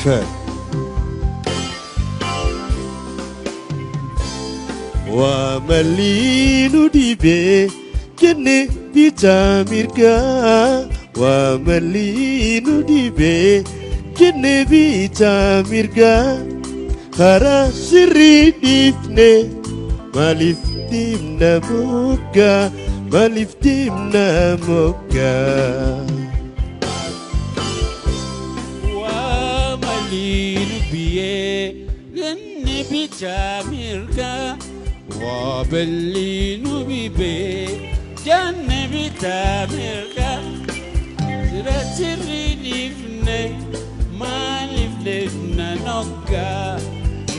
Kör. Wamalinu dibe kene bicamirga. Wamalinu dibe kene bicamirga. Hara sirri difne malif timna muka, malif timna muka. Wamalinu biye kene bicamirga. وبالليل بيبي جنبي تامركا سرسري لفني ما لفلفنا نوكا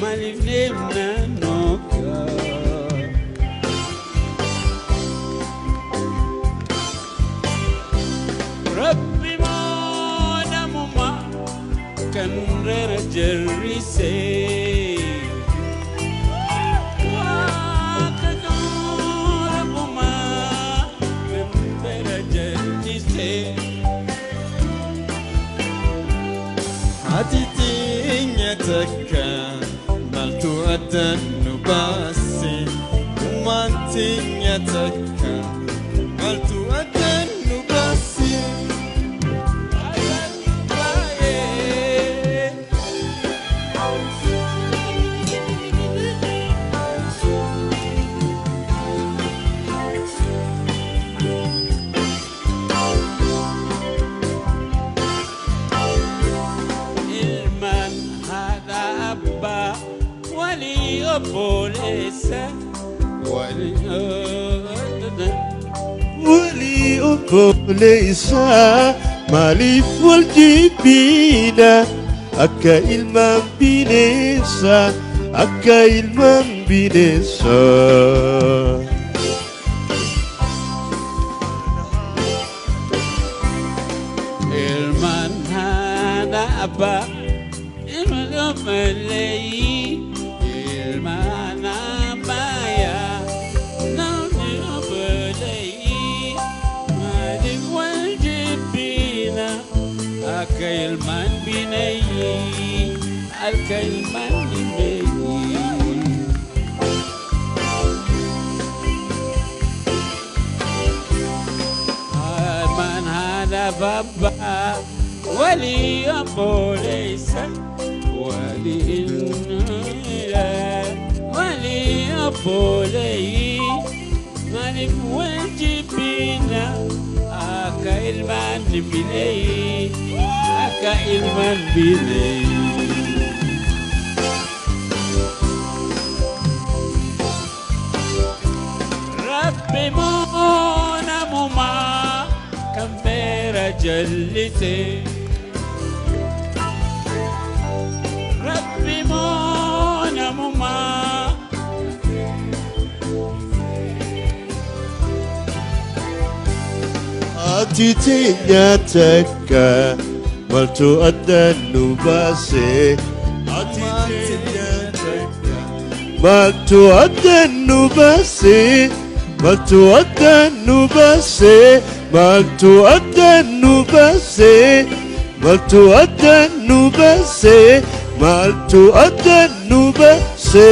ما لفلفنا نوكا ربي ما نمو ما كان رجل رسي عتيتينيتك مالتو النباسي ومانتينيتك مالتو النباسي Polisa ولي polisa malif wal jibina akka ilman binesa akka ilman binesa ilman hada abba ilman malay الكلمان بني الكلمان بني من هذا بابا ولي أبو ليس ولي ولي أبو لي مالك وجبينا كإلمان بني كإلمان بني ربي مونا مما كم بيرا جلتي ربي مونا مما Atitinya teka maltu adanu base Atitinya teka maltu adanu base maltu adanu base maltu adanu base maltu adanu base maltu adanu base